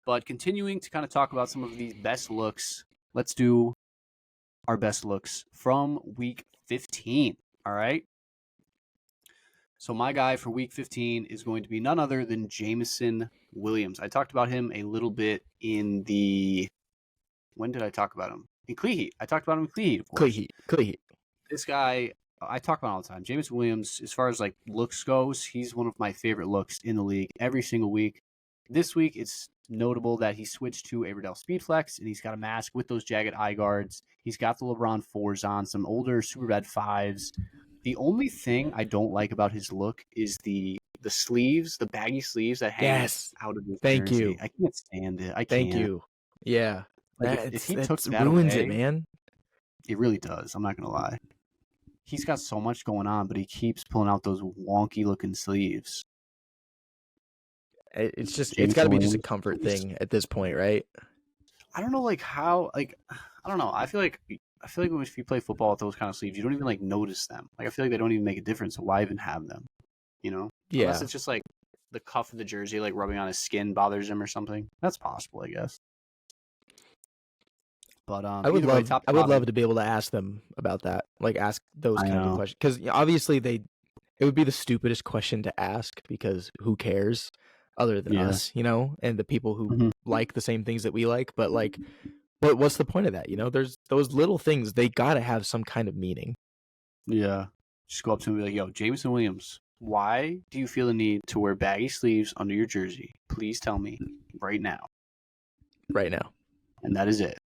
But continuing to kind of talk about some of these best looks, let's do our best looks from week 15. All right. So my guy for week 15 is going to be none other than Jameson Williams. I talked about him a little bit in the. When did I talk about him? In Clee Heat. I talked about him in Clee Heat, of course. Clee Heat. This guy, I talk about him all the time. Jameson Williams, as far as like looks goes, he's one of my favorite looks in the league every single week. This week, it's notable that he switched to a Riddell Speed Flex, and he's got a mask with those jagged eye guards. He's got the LeBron 4s on, some older Superbad 5s. The only thing I don't like about his look is the sleeves, the baggy sleeves that hang out of his Thank jersey. you. I can't stand it. I can't. Thank you. Yeah. Like if he took that ruins away, it, man. It really does. I'm not going to lie. He's got so much going on, but he keeps pulling out those wonky looking sleeves. It's got to be just a comfort thing at this point, right? I don't know, like how, like I don't know. I feel like if you play football with those kind of sleeves, you don't even like notice them. Like I feel like they don't even make a difference. So why even have them? You know? Yeah. Unless it's just like the cuff of the jersey, like rubbing on his skin bothers him or something. That's possible, I guess. But I would love to be able to ask them about that, like ask those kinds of questions, because obviously it would be the stupidest question to ask because who cares other than us, you know, and the people who like the same things that we like. But like, what's the point of that? You know, there's those little things, they gotta have some kind of meaning. Yeah, just go up to him and be like, "Yo, Jameson Williams, why do you feel the need to wear baggy sleeves under your jersey? Please tell me right now." Right now. And that is it.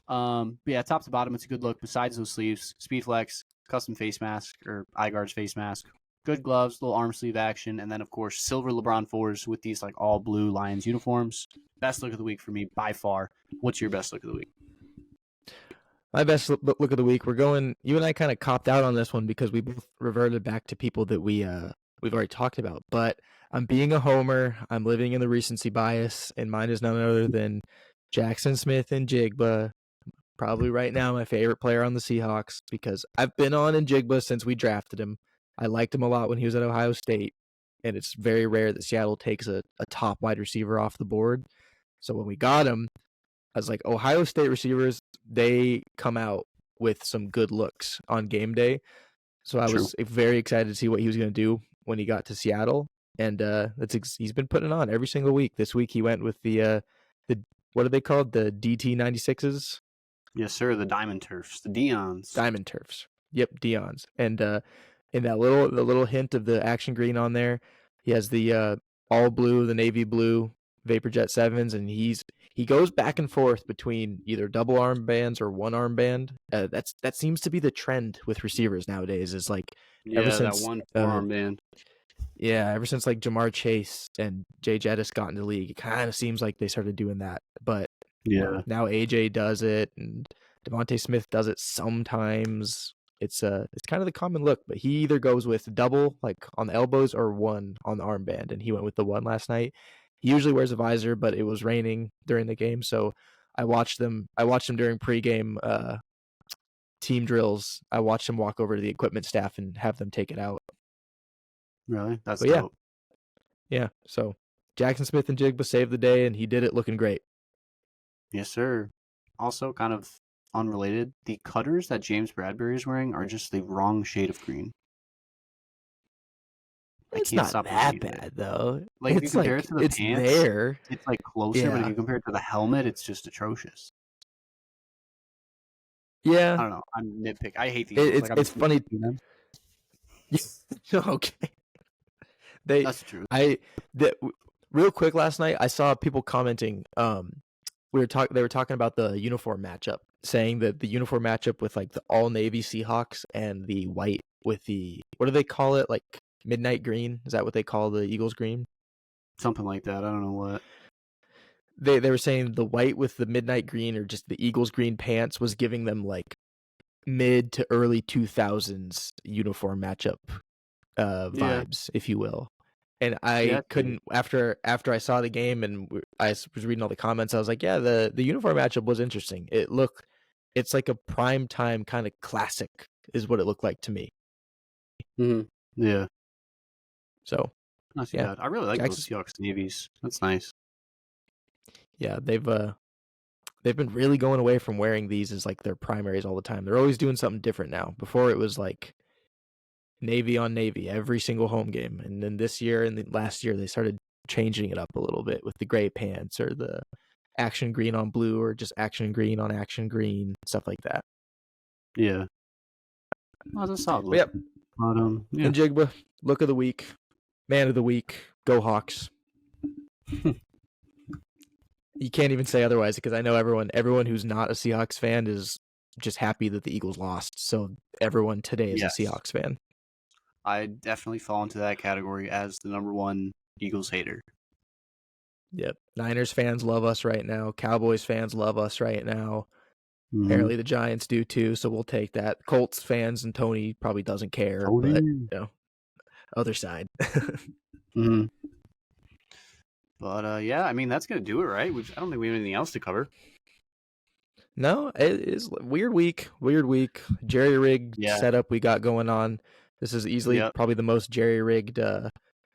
But yeah, top to bottom, it's a good look. Besides those sleeves, Speed Flex, custom face mask or eye guards face mask, good gloves, little arm sleeve action, and then of course silver LeBron 4s with these like all blue Lions uniforms. Best look of the week for me by far. What's your best look of the week? My best look of the week. You and I kind of copped out on this one because we both reverted back to people that we've already talked about. But I'm being a homer. I'm living in the recency bias, and mine is none other than Jackson Smith-Njigba. Probably right now my favorite player on the Seahawks because I've been on Njigba since we drafted him. I liked him a lot when he was at Ohio State, and it's very rare that Seattle takes a top wide receiver off the board. So when we got him, I was like, Ohio State receivers, they come out with some good looks on game day. So I was very excited to see what he was going to do when he got to Seattle, and he's been putting it on every single week. This week he went with the what are they called? The DT96s? Yes, sir. The Diamond Turfs, the Deons. Diamond Turfs. Yep, Deons. And in the little hint of the action green on there, he has the all blue, the navy blue VaporJet 7s, and he goes back and forth between either double armbands or one armband. That seems to be the trend with receivers nowadays. Is like ever since that one armband. Yeah, ever since like Jamar Chase and Jay Jettis got into the league, it kind of seems like they started doing that. But now AJ does it, and Devontae Smith does it sometimes. It's kind of the common look, but he either goes with double, like on the elbows, or one on the armband, and he went with the one last night. He usually wears a visor, but it was raining during the game, so I watched him during pregame team drills. I watched him walk over to the equipment staff and have them take it out. Really? That's dope. Yeah. So Jackson Smith-Njigba saved the day, and he did it looking great. Yes, sir. Also, kind of unrelated, the cutters that James Bradbury is wearing are just the wrong shade of green. It's not that bad, though. Like, if you compare it to the pants, there. It's like closer, but if you compare it to the helmet, it's just atrocious. Yeah. I don't know. I'm nitpick. I hate these. It's funny. Okay. That's true. Real quick last night, I saw people commenting. They were talking about the uniform matchup, saying that the uniform matchup with like the all navy Seahawks and the white with the, what do they call it? Like midnight green? Is that what they call the Eagles green? Something like that. I don't know what. They were saying the white with the midnight green or just the Eagles green pants was giving them like mid to early 2000s uniform matchup vibes, if you will. And I couldn't, after I saw the game and I was reading all the comments, I was like, yeah, the uniform matchup was interesting. It's like a prime time kind of classic is what it looked like to me. Mm-hmm. Yeah. So, not too bad. I really like those Seahawks navies. That's nice. Yeah, they've been really going away from wearing these as like their primaries all the time. They're always doing something different now. Before it was like navy on navy every single home game, and then this year and the last year they started changing it up a little bit with the gray pants or the action green on blue or just action green on action green, stuff like that. Yeah. Oh, that's a solid But look. yep, But yeah. Njigba, look of the week, man of the week, go Hawks. You can't even say otherwise because I know everyone who's not a Seahawks fan is just happy that the Eagles lost. So everyone today is a Yes. Seahawks fan. I definitely fall into that category as the number one Eagles hater. Yep. Niners fans love us right now. Cowboys fans love us right now. Mm-hmm. Apparently the Giants do too, so we'll take that. Colts fans and Tony probably doesn't care, Tony. but other side. Mm-hmm. But yeah, I mean that's gonna do it, right? I don't think we have anything else to cover. No, it is weird week. Jerry rigged setup we got going on. This is easily probably the most jerry rigged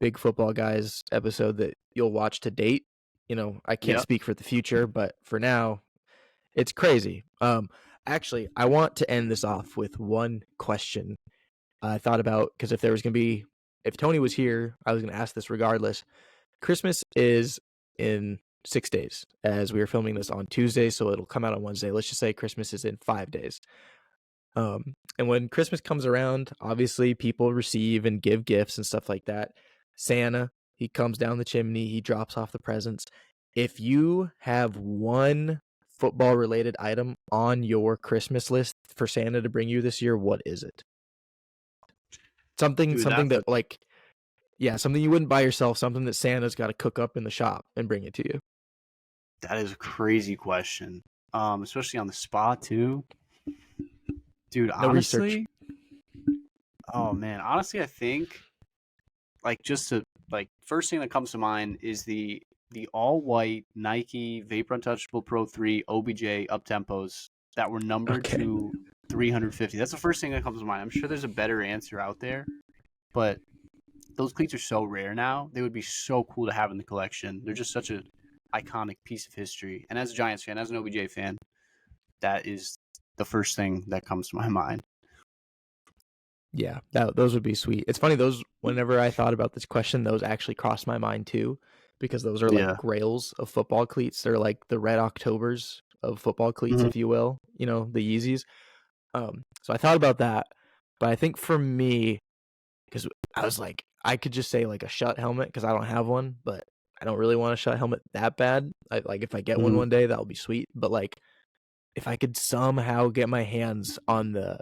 Big Football Guys episode that you'll watch to date. I can't speak for the future, but for now, it's crazy. Actually, I want to end this off with one question I thought about, because if Tony was here, I was going to ask this regardless. Christmas is in 6 days, as we are filming this on Tuesday, so it'll come out on Wednesday. Let's just say Christmas is in 5 days. And when Christmas comes around, obviously people receive and give gifts and stuff like that. Santa, he comes down the chimney, he drops off the presents. If you have one football related item on your Christmas list for Santa to bring you this year, what is it? Something that like, yeah, something you wouldn't buy yourself, something that Santa's got to cook up in the shop and bring it to you. That is a crazy question, especially on the spot too. Dude, no honestly, research. Oh man, honestly, I think first thing that comes to mind is the all white Nike Vapor Untouchable Pro 3 OBJ up tempos that were numbered to 350. That's the first thing that comes to mind. I'm sure there's a better answer out there, but those cleats are so rare now. They would be so cool to have in the collection. They're just such an iconic piece of history. And as a Giants fan, as an OBJ fan, that is the first thing that comes to my mind. Yeah, those would be sweet. It's funny, whenever I thought about this question, those actually crossed my mind too, because those are like grails of football cleats. They're like the Red Octobers of football cleats, if you will, the Yeezys. So I thought about that, but I think for me, because I was like, I could just say like a Shutt helmet because I don't have one, but I don't really want a Shutt helmet that bad. If I get one day, that'll be sweet. But like, if I could somehow get my hands on the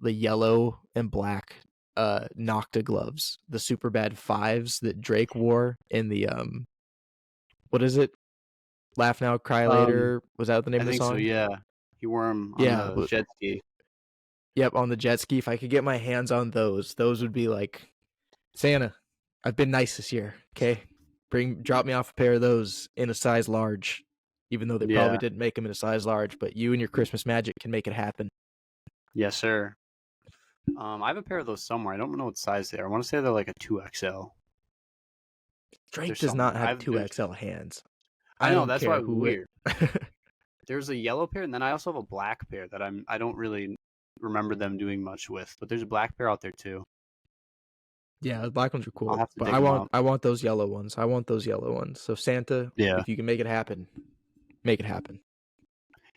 yellow and black Nocta gloves, the super bad 5s that Drake wore in the what is it? Laugh Now, Cry Later. Was that the name of the song? I think so, yeah. He wore them on the jet ski. Yep, on the jet ski. If I could get my hands on those would be like, Santa, I've been nice this year, okay? Drop me off a pair of those in a size large, even though they probably didn't make them in a size large, but you and your Christmas magic can make it happen. Yes, sir. I have a pair of those somewhere. I don't know what size they are. I want to say they're like a 2XL. Drake does not have 2XL hands. I know, that's why it's weird. There's a yellow pair, and then I also have a black pair that I don't really remember them doing much with, but there's a black pair out there too. Yeah, the black ones are cool, but I want those yellow ones. So Santa, if you can make it happen, make it happen.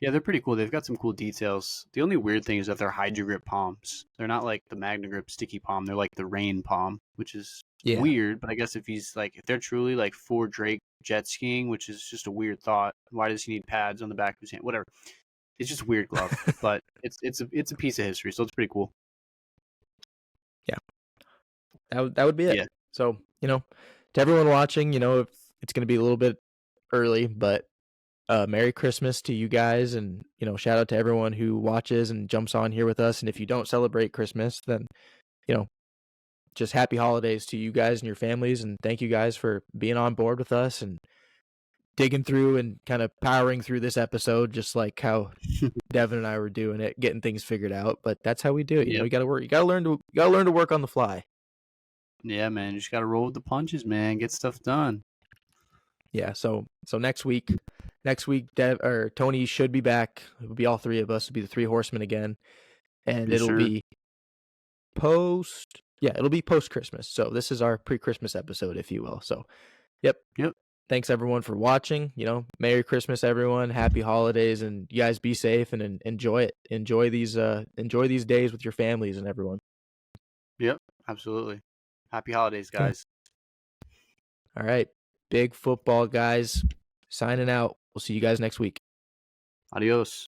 Yeah, they're pretty cool. They've got some cool details. The only weird thing is that they're Hydro Grip palms. They're not like the Magna Grip sticky palm. They're like the rain palm, which is weird. But I guess if they're truly like for Drake jet skiing, which is just a weird thought. Why does he need pads on the back of his hand? Whatever. It's just a weird glove, but it's a piece of history, so it's pretty cool. Yeah, that would be it. Yeah. So to everyone watching, it's going to be a little bit early, but Merry Christmas to you guys, and shout out to everyone who watches and jumps on here with us. And if you don't celebrate Christmas, then just happy holidays to you guys and your families, and thank you guys for being on board with us and digging through and kind of powering through this episode, just like how Devin and I were doing it, getting things figured out. But that's how we do it. You got to work. You got to learn to work on the fly. Yeah, man. You just got to roll with the punches, man. Get stuff done. Yeah, so next week, Tony should be back. It'll be all three of us. It'll be the three horsemen again, and Yes, it'll sir. be it'll be post Christmas. So this is our pre-Christmas episode, if you will. So, yep. Yep. Thanks everyone for watching. Merry Christmas, everyone. Happy holidays, and you guys be safe and enjoy it. Enjoy these days with your families and everyone. Yep. Absolutely. Happy holidays, guys. All right. Big football guys signing out. We'll see you guys next week. Adios.